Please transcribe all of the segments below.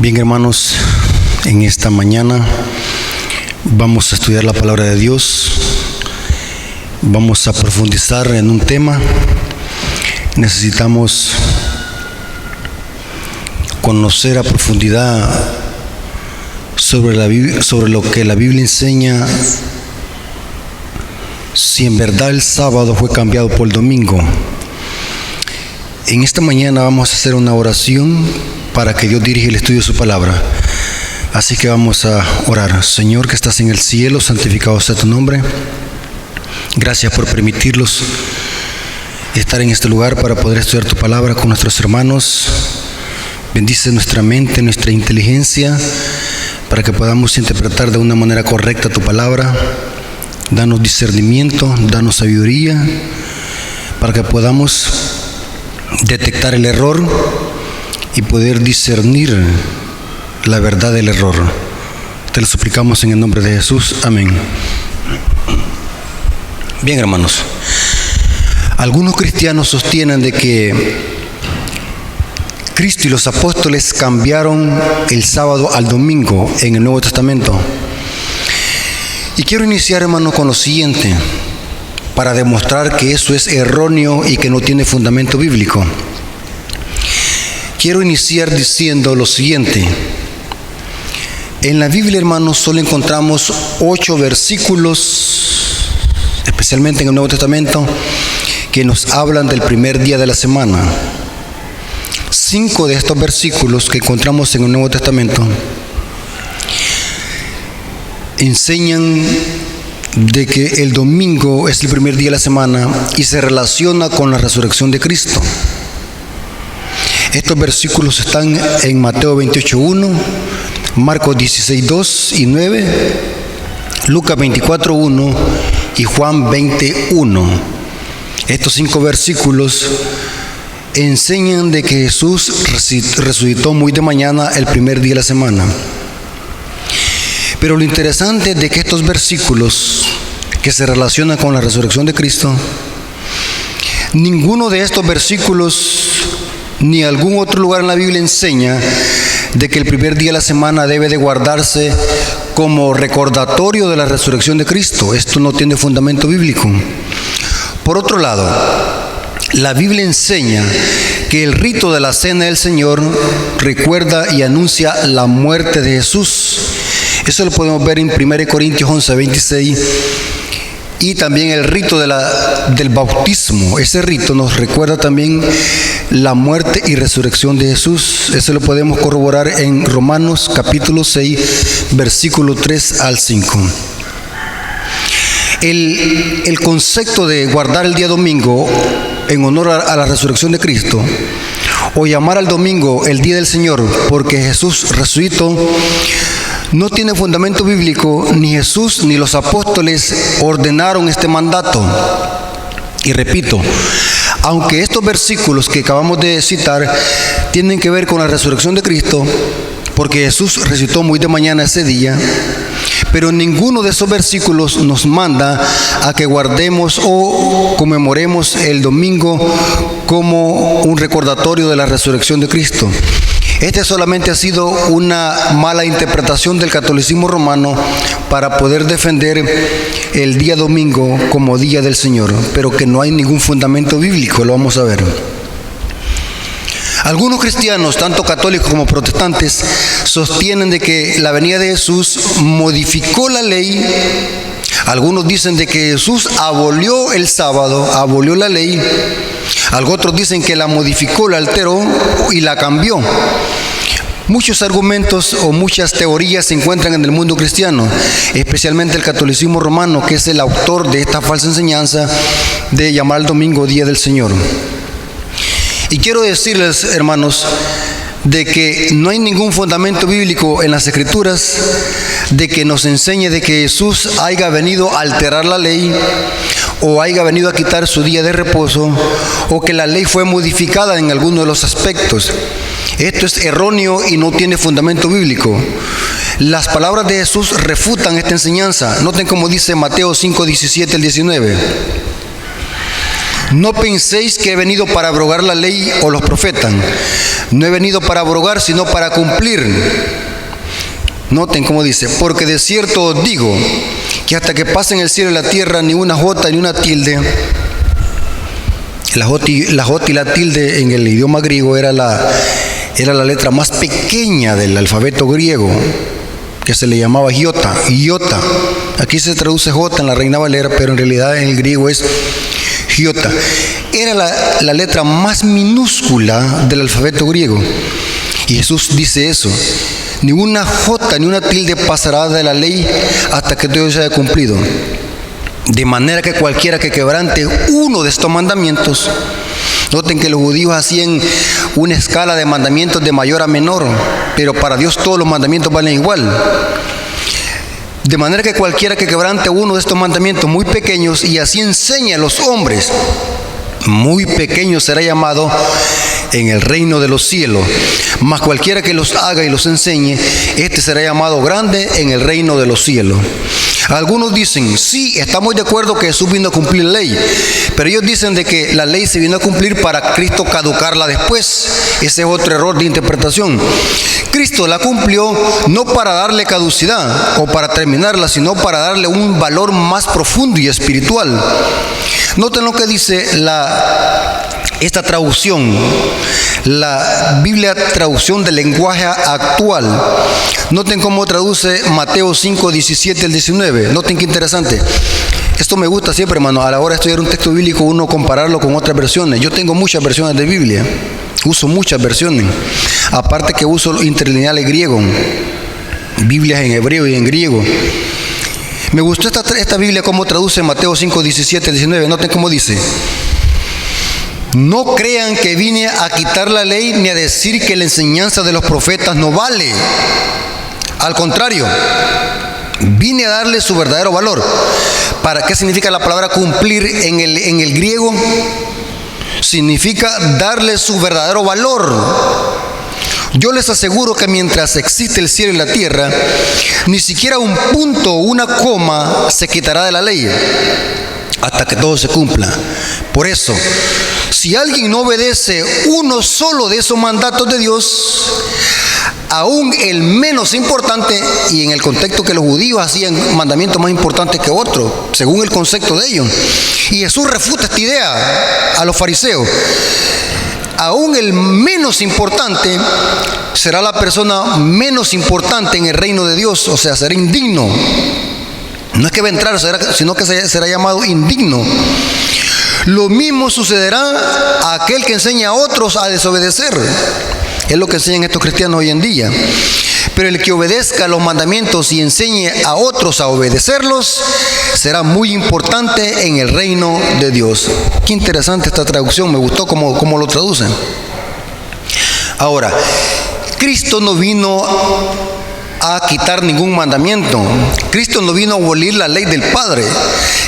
Bien, hermanos, en esta mañana vamos a estudiar la palabra de Dios. Vamos a profundizar en un tema. Necesitamos conocer a profundidad sobre lo que la Biblia enseña, si en verdad el sábado fue cambiado por el domingo. En esta mañana vamos a hacer una oración para que Dios dirija el estudio de su palabra. Así que vamos a orar. Señor, que estás en el cielo, santificado sea tu nombre. Gracias por permitirnos estar en este lugar para poder estudiar tu palabra con nuestros hermanos. Bendice nuestra mente, nuestra inteligencia, para que podamos interpretar de una manera correcta tu palabra. Danos discernimiento, danos sabiduría, para que podamos detectar el error y poder discernir la verdad del error. Te lo suplicamos en el nombre de Jesús. Amén. Bien, hermanos, algunos cristianos sostienen de que Cristo y los apóstoles cambiaron el sábado al domingo en el Nuevo Testamento. Y quiero iniciar, hermano, con lo siguiente, para demostrar que eso es erróneo y que no tiene fundamento bíblico. Quiero iniciar diciendo lo siguiente. En la Biblia, hermanos, solo encontramos 8 versículos, especialmente en el Nuevo Testamento, que nos hablan del primer día de la semana. 5 de estos versículos que encontramos en el Nuevo Testamento enseñan de que el domingo es el primer día de la semana y se relaciona con la resurrección de Cristo. Estos versículos están en Mateo 28:1, Marcos 16:2 y 9, Lucas 24:1 y Juan 20:1. Estos 5 versículos enseñan de que Jesús resucitó muy de mañana el primer día de la semana. Pero lo interesante es de que estos versículos que se relacionan con la resurrección de Cristo, ninguno de estos versículos ni algún otro lugar en la Biblia enseña de que el primer día de la semana debe de guardarse como recordatorio de la resurrección de Cristo. Esto no tiene fundamento bíblico. Por otro lado, la Biblia enseña que el rito de la Cena del Señor recuerda y anuncia la muerte de Jesús. Eso lo podemos ver en 1 Corintios 11:26. Y también el rito del bautismo. Ese rito nos recuerda también la muerte y resurrección de Jesús. Eso lo podemos corroborar en Romanos capítulo 6, versículo 3 al 5. El concepto de guardar el día domingo en honor a la resurrección de Cristo, o llamar al domingo el día del Señor porque Jesús resucitó, no tiene fundamento bíblico. Ni Jesús ni los apóstoles ordenaron este mandato. Y repito, aunque estos versículos que acabamos de citar tienen que ver con la resurrección de Cristo, porque Jesús resucitó muy de mañana ese día, pero ninguno de esos versículos nos manda a que guardemos o conmemoremos el domingo como un recordatorio de la resurrección de Cristo. Este solamente ha sido una mala interpretación del catolicismo romano para poder defender el día domingo como día del Señor, pero que no hay ningún fundamento bíblico, lo vamos a ver. Algunos cristianos, tanto católicos como protestantes, sostienen de que la venida de Jesús modificó la ley. Algunos dicen de que Jesús abolió el sábado, abolió la ley. Otros dicen que la modificó, la alteró y la cambió. Muchos argumentos o muchas teorías se encuentran en el mundo cristiano, especialmente el catolicismo romano, que es el autor de esta falsa enseñanza de llamar al domingo Día del Señor. Y quiero decirles, hermanos, de que no hay ningún fundamento bíblico en las Escrituras de que nos enseñe de que Jesús haya venido a alterar la ley o haya venido a quitar su día de reposo o que la ley fue modificada en alguno de los aspectos. Esto es erróneo y no tiene fundamento bíblico. Las palabras de Jesús refutan esta enseñanza. Noten cómo dice Mateo 5:17 al 19. No penséis que he venido para abrogar la ley o los profetas. No he venido para abrogar, sino para cumplir. Noten cómo dice: porque de cierto os digo, que hasta que pasen el cielo y la tierra, ni una jota ni una tilde. La jota y la tilde en el idioma griego era la letra más pequeña del alfabeto griego, que se le llamaba iota. Aquí se traduce J en la Reina Valera, pero en realidad en el griego es iota. Era la letra más minúscula del alfabeto griego. Y Jesús dice eso: ni una jota ni una tilde pasará de la ley hasta que todo se haya cumplido. De manera que cualquiera que quebrante uno de estos mandamientos, noten que los judíos hacían una escala de mandamientos de mayor a menor, pero para Dios todos los mandamientos valen igual. De manera que cualquiera que quebrante uno de estos mandamientos muy pequeños y así enseña a los hombres, muy pequeño será llamado en el reino de los cielos. Mas cualquiera que los haga y los enseñe, este será llamado grande en el reino de los cielos. Algunos dicen: sí, estamos de acuerdo que Jesús vino a cumplir la ley, pero ellos dicen de que la ley se vino a cumplir para Cristo caducarla después. Ese es otro error de interpretación. Cristo la cumplió no para darle caducidad o para terminarla, sino para darle un valor más profundo y espiritual. Noten lo que dice esta traducción, la Biblia traducción del lenguaje actual. Noten cómo traduce Mateo 5, 17 al 19. Noten qué interesante. Esto me gusta siempre, hermano, a la hora de estudiar un texto bíblico, uno compararlo con otras versiones. Yo tengo muchas versiones de Biblia, uso muchas versiones, aparte que uso interlineales griego, Biblias en hebreo y en griego. Me gustó esta Biblia cómo traduce Mateo 5, 17 al 19. Noten cómo dice: no crean que vine a quitar la ley ni a decir que la enseñanza de los profetas no vale. Al contrario, vine a darle su verdadero valor. ¿Para qué significa la palabra cumplir en el griego? Significa darle su verdadero valor. Yo les aseguro que mientras existe el cielo y la tierra, ni siquiera un punto o una coma se quitará de la ley hasta que todo se cumpla. Por eso, si alguien no obedece uno solo de esos mandatos de Dios, aún el menos importante, y en el contexto que los judíos hacían mandamientos más importantes que otros, según el concepto de ellos, y Jesús refuta esta idea a los fariseos, aún el menos importante será la persona menos importante en el reino de Dios, o sea, será indigno. No es que va a entrar, sino que será llamado indigno. Lo mismo sucederá a aquel que enseña a otros a desobedecer. Es lo que enseñan estos cristianos hoy en día. Pero el que obedezca los mandamientos y enseñe a otros a obedecerlos será muy importante en el reino de Dios. Qué interesante esta traducción, me gustó cómo lo traducen. Ahora, Cristo no vino a quitar ningún mandamiento. Cristo no vino a abolir la ley del Padre.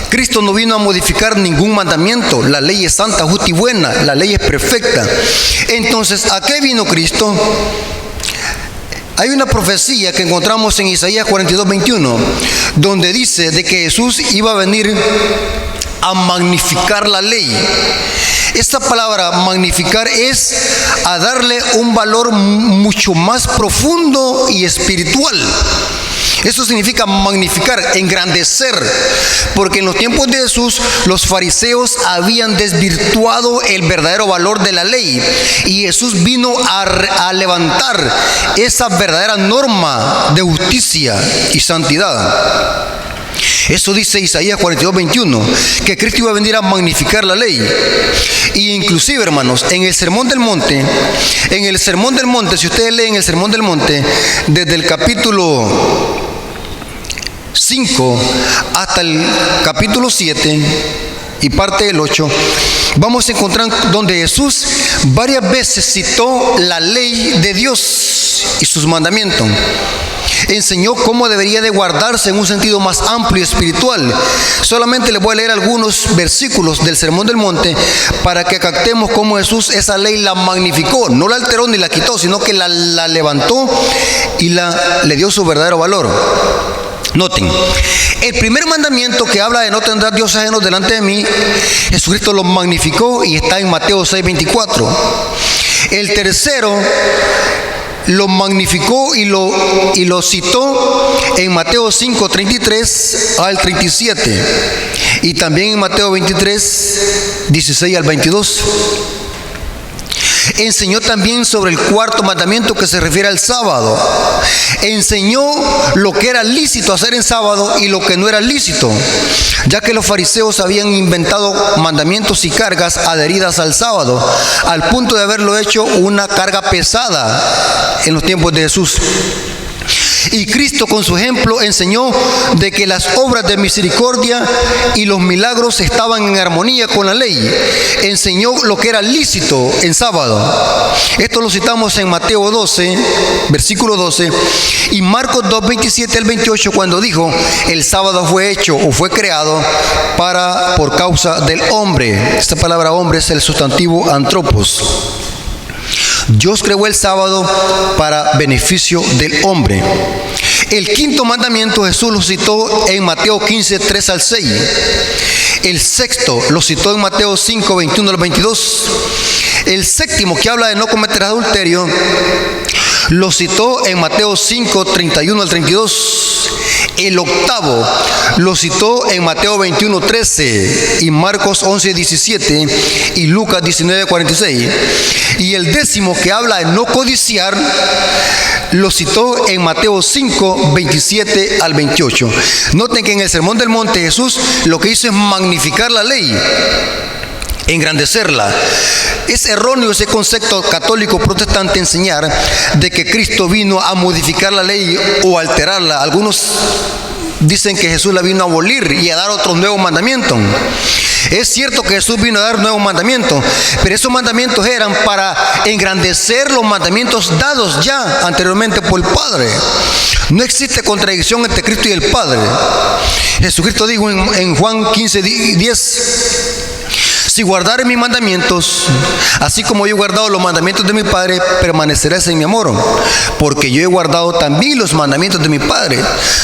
Cristo no vino a modificar ningún mandamiento. La ley es santa, justa y buena. La ley es perfecta. Entonces, ¿a qué vino Cristo? Hay una profecía que encontramos en Isaías 42, 21, donde dice de que Jesús iba a venir a magnificar la ley. Esta palabra magnificar es a darle un valor mucho más profundo y espiritual. Eso significa magnificar, engrandecer, porque en los tiempos de Jesús los fariseos habían desvirtuado el verdadero valor de la ley y Jesús vino a levantar esa verdadera norma de justicia y santidad. Eso dice Isaías 42, 21, que Cristo iba a venir a magnificar la ley. Y inclusive, hermanos, en el Sermón del Monte, si ustedes leen el Sermón del Monte, desde el capítulo 5 hasta el capítulo 7 y parte del 8, vamos a encontrar donde Jesús varias veces citó la ley de Dios y sus mandamientos. Enseñó cómo debería de guardarse en un sentido más amplio y espiritual. Solamente les voy a leer algunos versículos del Sermón del Monte para que captemos cómo Jesús esa ley la magnificó. No la alteró ni la quitó, sino que la levantó y le dio su verdadero valor. Noten, el primer mandamiento que habla de no tendrás dioses ajenos delante de mí, Jesucristo lo magnificó y está en Mateo 6:24. El tercero lo magnificó y lo citó en Mateo 5:33 al 37 y también en Mateo 23:16 al 22. Enseñó también sobre el cuarto mandamiento que se refiere al sábado. Enseñó lo que era lícito hacer en sábado y lo que no era lícito, ya que los fariseos habían inventado mandamientos y cargas adheridas al sábado, al punto de haberlo hecho una carga pesada en los tiempos de Jesús. Y Cristo con su ejemplo enseñó de que las obras de misericordia y los milagros estaban en armonía con la ley. Enseñó lo que era lícito en sábado. Esto lo citamos en Mateo 12, versículo 12, y Marcos 2, 27 al 28, cuando dijo: el sábado fue hecho o fue creado por causa del hombre. Esta palabra hombre es el sustantivo antropos. Dios creó el sábado para beneficio del hombre. El quinto mandamiento Jesús lo citó en Mateo 15, 3 al 6. El sexto lo citó en Mateo 5, 21 al 22. El séptimo, que habla de no cometer adulterio, lo citó en Mateo 5, 31 al 32. El octavo lo citó en Mateo 21, 13 y Marcos 11, 17 y Lucas 19, 46. Y el décimo, que habla de no codiciar, lo citó en Mateo 5, 27 al 28. Noten que en el Sermón del Monte Jesús lo que hizo es magnificar la ley, engrandecerla. Es erróneo ese concepto católico protestante enseñar de que Cristo vino a modificar la ley o alterarla. Algunos dicen que Jesús la vino a abolir y a dar otros nuevos mandamientos. Es cierto que Jesús vino a dar nuevos mandamientos, pero esos mandamientos eran para engrandecer los mandamientos dados ya anteriormente por el Padre. No existe contradicción entre Cristo y el Padre. Jesucristo dijo en Juan 15, 10: si guardares mis mandamientos, así como yo he guardado los mandamientos de mi Padre, permanecerás en mi amor, porque yo he guardado también los mandamientos de mi Padre.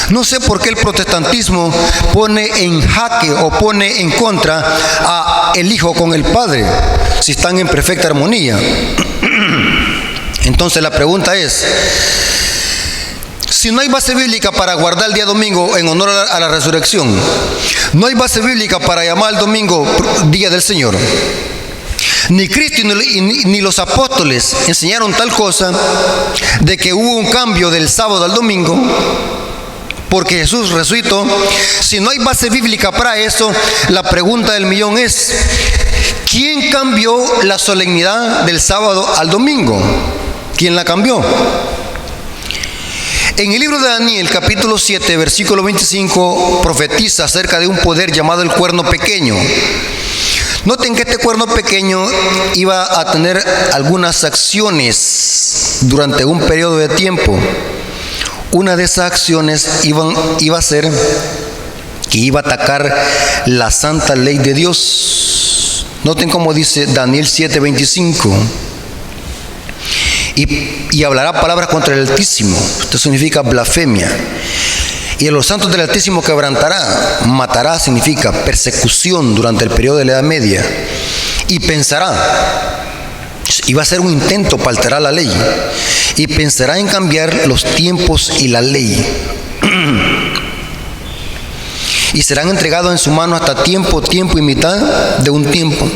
No sé por qué el protestantismo pone en jaque o pone en contra a el Hijo con el Padre, si están en perfecta armonía. Entonces la pregunta es: si no hay base bíblica para guardar el día domingo en honor a la resurrección, no hay base bíblica para llamar al domingo día del Señor, ni Cristo ni los apóstoles enseñaron tal cosa de que hubo un cambio del sábado al domingo, porque Jesús resucitó. Si no hay base bíblica para eso, la pregunta del millón es: ¿quién cambió la solemnidad del sábado al domingo? ¿Quién la cambió? En el libro de Daniel, capítulo 7, versículo 25, profetiza acerca de un poder llamado el cuerno pequeño. Noten que este cuerno pequeño iba a tener algunas acciones durante un periodo de tiempo. Una de esas acciones iba a ser que iba a atacar la santa ley de Dios. Noten cómo dice Daniel 7, 25. Y hablará palabras contra el Altísimo. Esto significa blasfemia. Y a los santos del Altísimo quebrantará. Matará significa persecución durante el periodo de la Edad Media. Y pensará, iba a ser un intento para alterar la ley, y pensará en cambiar los tiempos y la ley. Y serán entregados en su mano hasta tiempo y mitad de un tiempo.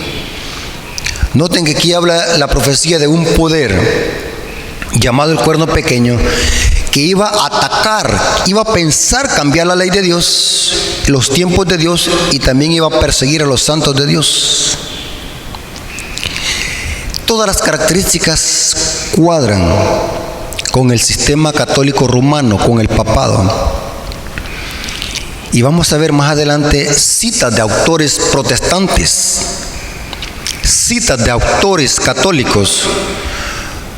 Noten que aquí habla la profecía de un poder llamado el cuerno pequeño, que iba a atacar, iba a pensar cambiar la ley de Dios, los tiempos de Dios, y también iba a perseguir a los santos de Dios. Todas las características cuadran con el sistema católico romano, con el papado. Y vamos a ver más adelante citas de autores protestantes, citas de autores católicos,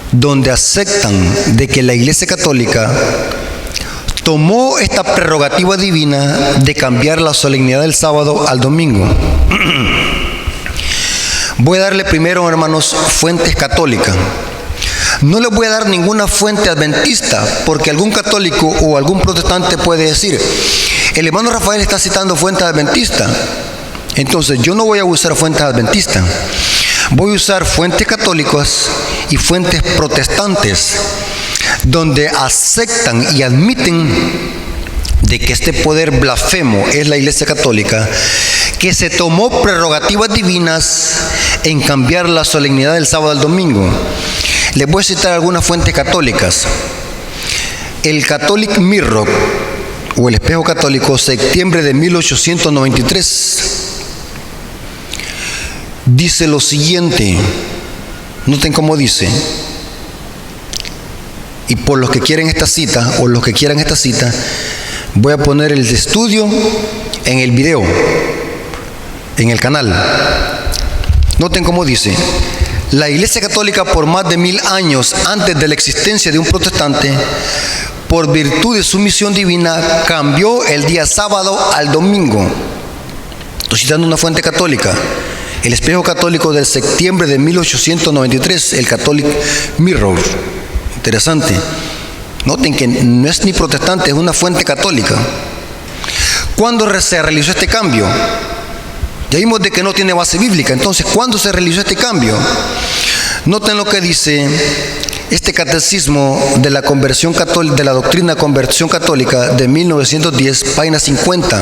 donde aceptan de que la Iglesia Católica tomó esta prerrogativa divina de cambiar la solemnidad del sábado al domingo. Voy a darle primero, hermanos, fuentes católicas. No les voy a dar ninguna fuente adventista, porque algún católico o algún protestante puede decir, el hermano Rafael está citando fuentes adventistas. Entonces yo no voy a usar fuentes adventistas, voy a usar fuentes católicas y fuentes protestantes, donde aceptan y admiten de que este poder blasfemo es la Iglesia Católica, que se tomó prerrogativas divinas en cambiar la solemnidad del sábado al domingo. Les voy a citar algunas fuentes católicas. El Catholic Mirror, o el Espejo Católico, septiembre de 1893, dice lo siguiente. Noten cómo dice. Y por los que quieren esta cita, o los que quieran esta cita, voy a poner el estudio en el video, en el canal. Noten cómo dice. La Iglesia Católica, por más de 1000 años antes de la existencia de un protestante, por virtud de su misión divina, cambió el día sábado al domingo. Estoy citando una fuente católica. El Espejo Católico del septiembre de 1893, el Catholic Mirror. Interesante. Noten que no es ni protestante, es una fuente católica. ¿Cuándo se realizó este cambio? Ya vimos de que no tiene base bíblica. Entonces, ¿cuándo se realizó este cambio? Noten lo que dice este catecismo de la conversión católica, de la doctrina conversión católica de 1910, página 50.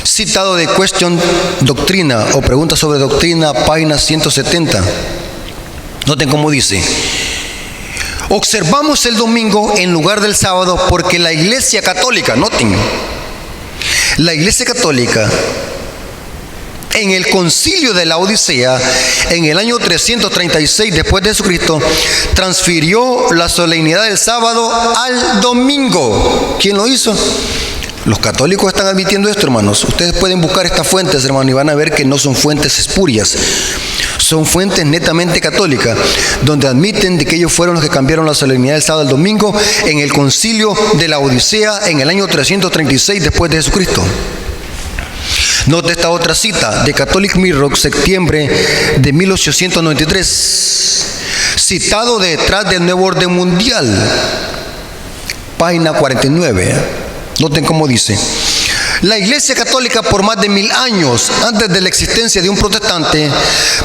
Citado de Question Doctrina o Preguntas sobre Doctrina, página 170. Noten cómo dice. Observamos el domingo en lugar del sábado porque la Iglesia Católica, noten, la Iglesia Católica en el concilio de la Odisea, en el año 336 después de Jesucristo, transfirió la solemnidad del sábado al domingo. ¿Quién lo hizo? Los católicos están admitiendo esto, hermanos. Ustedes pueden buscar estas fuentes, hermanos, y van a ver que no son fuentes espurias. Son fuentes netamente católicas, donde admiten de que ellos fueron los que cambiaron la solemnidad del sábado al domingo en el concilio de la Odisea en el año 336 después de Jesucristo. Note esta otra cita de Catholic Mirror, septiembre de 1893, citado detrás del Nuevo Orden Mundial, página 49. Noten cómo dice. La Iglesia Católica, por más de 1000 años antes de la existencia de un protestante,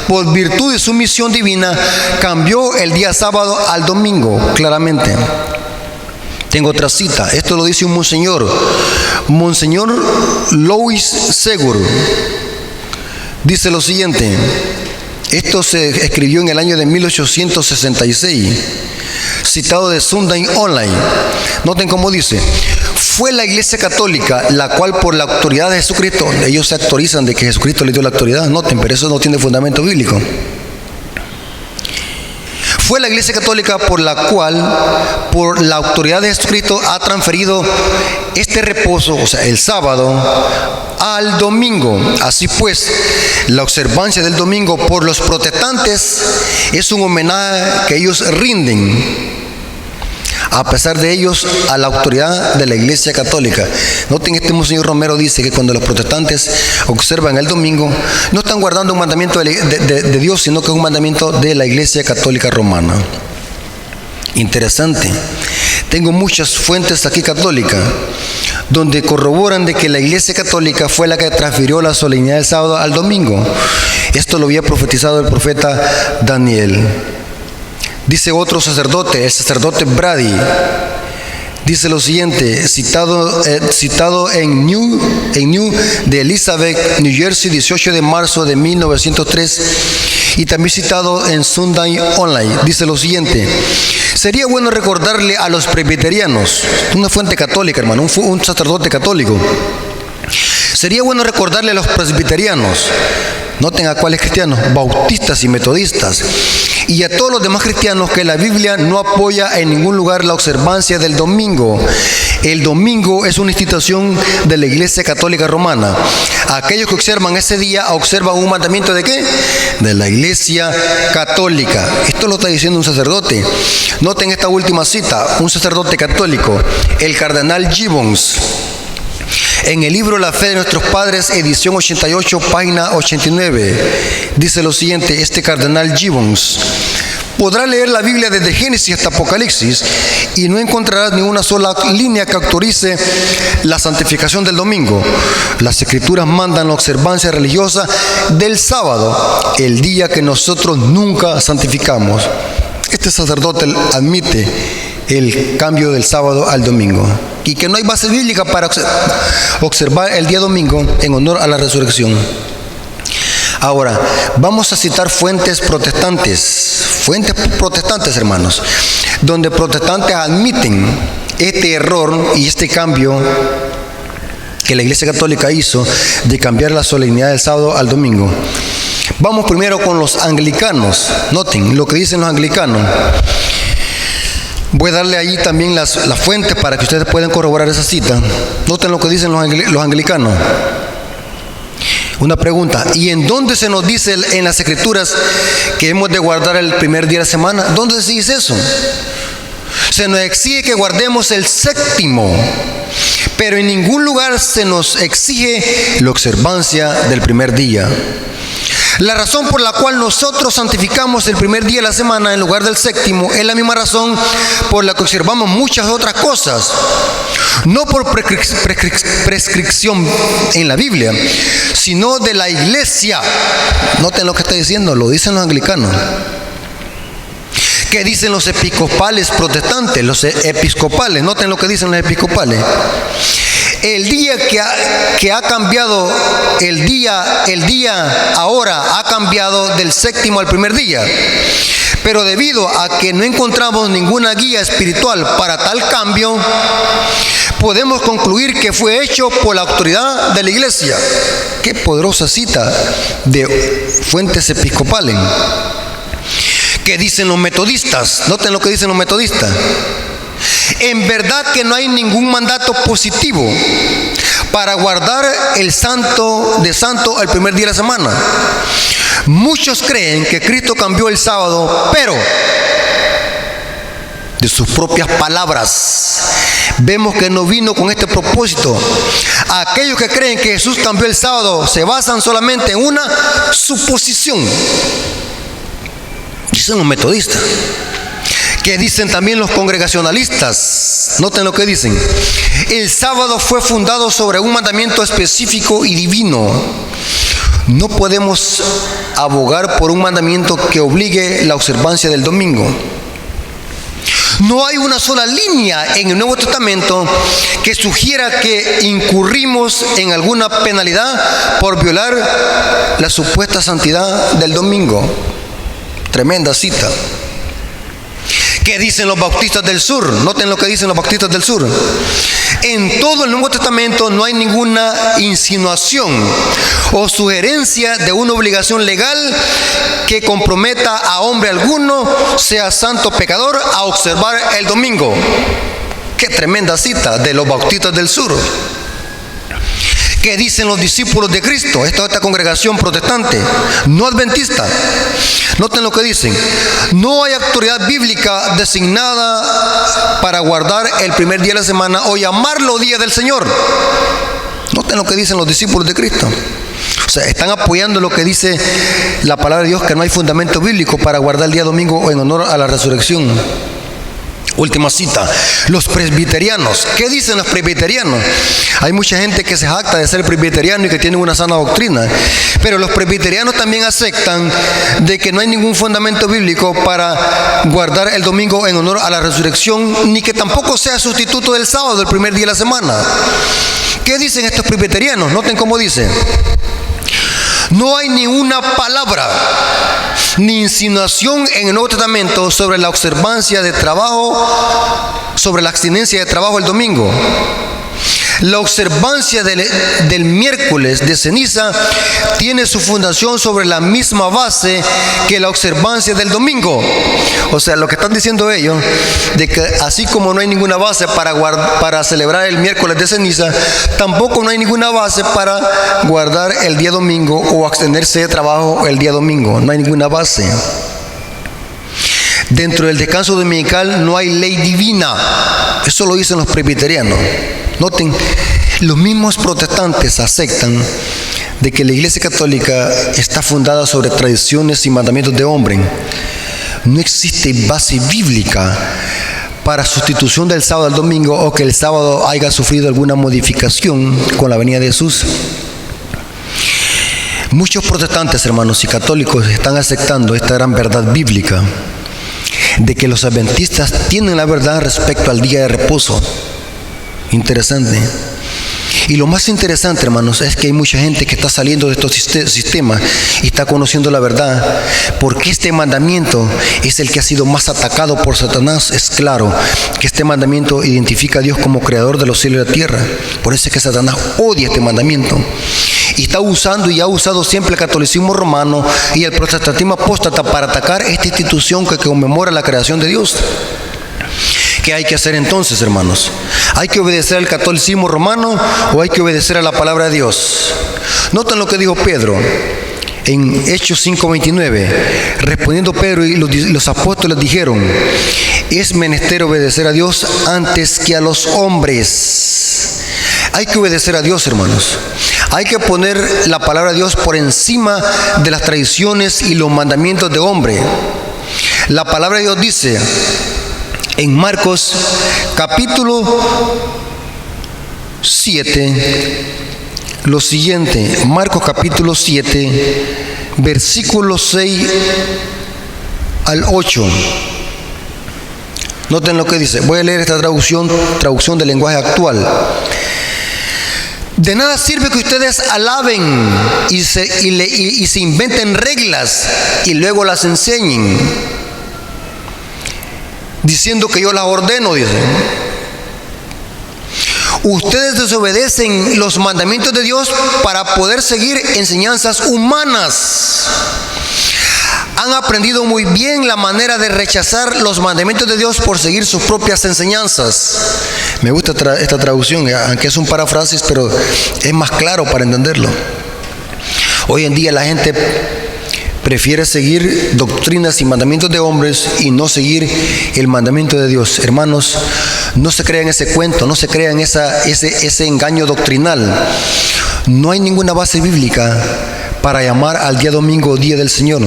por virtud de su misión divina, cambió el día sábado al domingo, claramente. Tengo otra cita. Esto lo dice un Monseñor Louis Segur. Dice lo siguiente. Esto se escribió en el año de 1866, citado de Sunday Online. Noten cómo dice. Fue la Iglesia Católica la cual, por la autoridad de Jesucristo, ellos se autorizan de que Jesucristo les dio la autoridad, noten, pero eso no tiene fundamento bíblico. Fue la Iglesia Católica por la cual, por la autoridad de Jesucristo, ha transferido este reposo, o sea, el sábado, al domingo. Así pues, la observancia del domingo por los protestantes es un homenaje que ellos rinden, a pesar de ellos, a la autoridad de la Iglesia Católica. Noten, este Monseñor Romero dice que cuando los protestantes observan el domingo, no están guardando un mandamiento de Dios, sino que es un mandamiento de la Iglesia Católica Romana. Interesante. Tengo muchas fuentes aquí católicas, donde corroboran de que la Iglesia Católica fue la que transfirió la solemnidad del sábado al domingo. Esto lo había profetizado el profeta Daniel. Dice otro sacerdote, el sacerdote Brady, dice lo siguiente, citado en New de Elizabeth, New Jersey, 18 de marzo de 1903, y también citado en Sunday Online. Dice lo siguiente: sería bueno recordarle a los presbiterianos, una fuente católica, hermano, un sacerdote católico. Sería bueno recordarle a los presbiterianos, noten a cuáles cristianos, bautistas y metodistas, y a todos los demás cristianos, que la Biblia no apoya en ningún lugar la observancia del domingo. El domingo es una institución de la Iglesia Católica Romana. Aquellos que observan ese día observan un mandamiento ¿de qué? De la Iglesia Católica. Esto lo está diciendo un sacerdote. Noten esta última cita, un sacerdote católico, el cardenal Gibbons. En el libro La Fe de Nuestros Padres, edición 88, página 89, dice lo siguiente, este cardenal Gibbons: Podrás leer la Biblia desde Génesis hasta Apocalipsis y no encontrarás ni una sola línea que autorice la santificación del domingo. Las Escrituras mandan la observancia religiosa del sábado, el día que nosotros nunca santificamos. Este sacerdote admite el cambio del sábado al domingo y que no hay base bíblica para observar el día domingo en honor a la resurrección. Ahora, vamos a citar fuentes protestantes, hermanos, donde protestantes admiten este error y este cambio que la Iglesia Católica hizo de cambiar la solemnidad del sábado al domingo. Vamos primero con los anglicanos. Noten lo que dicen los anglicanos. Voy a darle allí también las fuentes para que ustedes puedan corroborar esa cita. Noten lo que dicen los anglicanos. Una pregunta: ¿y en dónde se nos dice en las Escrituras que hemos de guardar el primer día de la semana? ¿Dónde se dice eso? Se nos exige que guardemos el séptimo, pero en ningún lugar se nos exige la observancia del primer día. La razón por la cual nosotros santificamos el primer día de la semana en lugar del séptimo es la misma razón por la que observamos muchas otras cosas. No por prescripción en la Biblia, sino de la Iglesia. Noten lo que está diciendo, lo dicen los anglicanos. ¿Qué dicen los episcopales protestantes? Los episcopales, noten lo que dicen los episcopales. El día que ha cambiado, el día ahora ha cambiado del séptimo al primer día. Pero debido a que no encontramos ninguna guía espiritual para tal cambio, podemos concluir que fue hecho por la autoridad de la Iglesia. Qué poderosa cita de fuentes episcopales. ¿Qué dicen los metodistas? Noten lo que dicen los metodistas. En verdad que no hay ningún mandato positivo para guardar el santo al primer día de la semana. Muchos creen que Cristo cambió el sábado, pero de sus propias palabras vemos que no vino con este propósito. Aquellos que creen que Jesús cambió el sábado se basan solamente en una suposición. Dicen los metodistas. ¿Qué dicen también los congregacionalistas? Noten lo que dicen. El sábado fue fundado sobre un mandamiento específico y divino. No podemos abogar por un mandamiento que obligue la observancia del domingo. No hay una sola línea en el Nuevo Testamento que sugiera que incurrimos en alguna penalidad por violar la supuesta santidad del domingo. Tremenda cita. ¿Qué dicen los bautistas del sur? Noten lo que dicen los bautistas del sur. En todo el Nuevo Testamento no hay ninguna insinuación o sugerencia de una obligación legal que comprometa a hombre alguno, sea santo o pecador, a observar el domingo. Qué tremenda cita de los bautistas del sur. ¿Qué dicen los discípulos de Cristo? Esta congregación protestante, no adventista. Noten lo que dicen. No hay autoridad bíblica designada para guardar el primer día de la semana o llamarlo día del Señor. Noten lo que dicen los discípulos de Cristo. O sea, están apoyando lo que dice la palabra de Dios, que no hay fundamento bíblico para guardar el día domingo en honor a la resurrección. Última cita. Los presbiterianos. ¿Qué dicen los presbiterianos? Hay mucha gente que se jacta de ser presbiteriano y que tiene una sana doctrina. Pero los presbiterianos también aceptan de que no hay ningún fundamento bíblico para guardar el domingo en honor a la resurrección, ni que tampoco sea sustituto del sábado, del primer día de la semana. ¿Qué dicen estos presbiterianos? Noten cómo dice. No hay ni una palabra ni insinuación en el Nuevo Testamento sobre la observancia de trabajo, sobre la abstinencia de trabajo el domingo. La observancia del miércoles de ceniza tiene su fundación sobre la misma base que la observancia del domingo. O sea, lo que están diciendo ellos, de que así como no hay ninguna base para celebrar el miércoles de ceniza, tampoco no hay ninguna base para guardar el día domingo o abstenerse de trabajo el día domingo. No hay ninguna base. Dentro del descanso dominical no hay ley divina. Eso lo dicen los presbiterianos. Noten, los mismos protestantes aceptan de que la Iglesia Católica está fundada sobre tradiciones y mandamientos de hombre. no existe base bíblica para sustitución del sábado al domingo o que el sábado haya sufrido alguna modificación con la venida de Jesús. Muchos protestantes, hermanos, y católicos están aceptando esta gran verdad bíblica de que los adventistas tienen la verdad respecto al día de reposo. Interesante. Y lo más interesante, hermanos, es que hay mucha gente que está saliendo de estos sistemas y está conociendo la verdad, porque este mandamiento es el que ha sido más atacado por Satanás. Es claro que este mandamiento identifica a Dios como creador de los cielos y la tierra. Por eso es que Satanás odia este mandamiento. Y está usando y ha usado siempre el catolicismo romano y el protestantismo apóstata para atacar esta institución que conmemora la creación de Dios. ¿Qué hay que hacer entonces, hermanos? ¿Hay que obedecer al catolicismo romano o hay que obedecer a la palabra de Dios? Noten lo que dijo Pedro en Hechos 5:29. Respondiendo Pedro y los apóstoles dijeron: es menester obedecer a Dios antes que a los hombres. Hay que obedecer a Dios, hermanos. Hay que poner la palabra de Dios por encima de las tradiciones y los mandamientos de hombre. La palabra de Dios dice en Marcos capítulo 7 lo siguiente. Marcos capítulo 7, versículos 6 al 8. Noten lo que dice. Voy a leer esta traducción del lenguaje actual. De nada sirve que ustedes alaben y se inventen reglas y luego las enseñen, diciendo que yo las ordeno, dice. Ustedes desobedecen los mandamientos de Dios para poder seguir enseñanzas humanas. Han aprendido muy bien la manera de rechazar los mandamientos de Dios por seguir sus propias enseñanzas. Me gusta esta traducción, aunque es un paráfrasis, pero es más claro para entenderlo. Hoy en día la gente prefiere seguir doctrinas y mandamientos de hombres y no seguir el mandamiento de Dios. Hermanos, no se crean ese cuento, no se crean ese engaño doctrinal. No hay ninguna base bíblica para llamar al día domingo Día del Señor.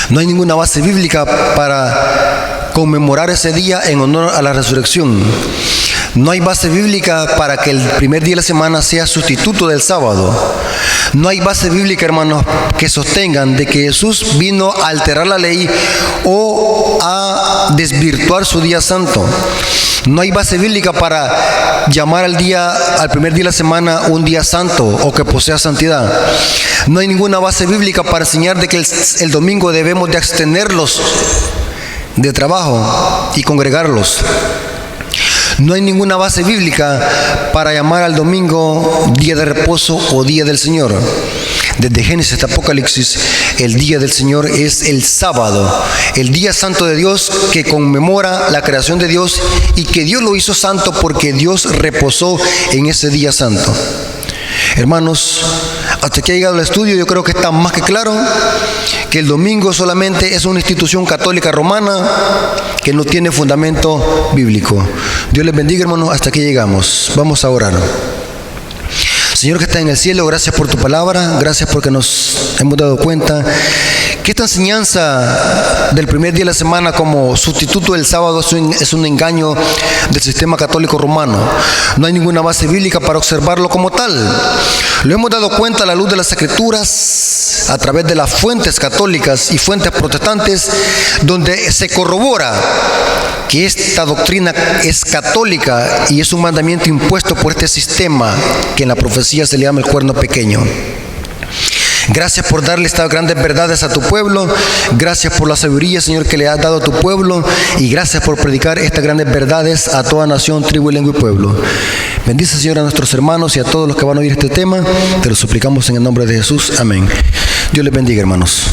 No hay ninguna base bíblica para conmemorar ese día en honor a la resurrección. No hay base bíblica para que el primer día de la semana sea sustituto del sábado. No hay base bíblica, hermanos, que sostengan de que Jesús vino a alterar la ley o a desvirtuar su día santo. No hay base bíblica para llamar al primer día de la semana un día santo o que posea santidad. No hay ninguna base bíblica para enseñar de que el domingo debemos de abstenerlos de trabajo y congregarlos. No hay ninguna base bíblica para llamar al domingo día de reposo o día del Señor. Desde Génesis hasta Apocalipsis, el día del Señor es el sábado, el día santo de Dios que conmemora la creación de Dios y que Dios lo hizo santo porque Dios reposó en ese día santo. Hermanos, hasta que ha llegado el estudio, yo creo que está más que claro que el domingo solamente es una institución católica romana que no tiene fundamento bíblico. Dios les bendiga, hermanos, hasta aquí llegamos. Vamos a orar. Señor que está en el cielo, gracias por tu palabra, gracias porque nos hemos dado cuenta que esta enseñanza del primer día de la semana como sustituto del sábado es un engaño del sistema católico romano. No hay ninguna base bíblica para observarlo como tal. Lo hemos dado cuenta a la luz de las Escrituras, a través de las fuentes católicas y fuentes protestantes, donde se corrobora que esta doctrina es católica y es un mandamiento impuesto por este sistema que en la profecía se le llama el cuerno pequeño. Gracias por darle estas grandes verdades a tu pueblo. Gracias por la sabiduría, Señor, que le has dado a tu pueblo. Y gracias por predicar estas grandes verdades a toda nación, tribu, lengua y pueblo. Bendice, Señor, a nuestros hermanos y a todos los que van a oír este tema. Te lo suplicamos en el nombre de Jesús. Amén. Dios les bendiga, hermanos.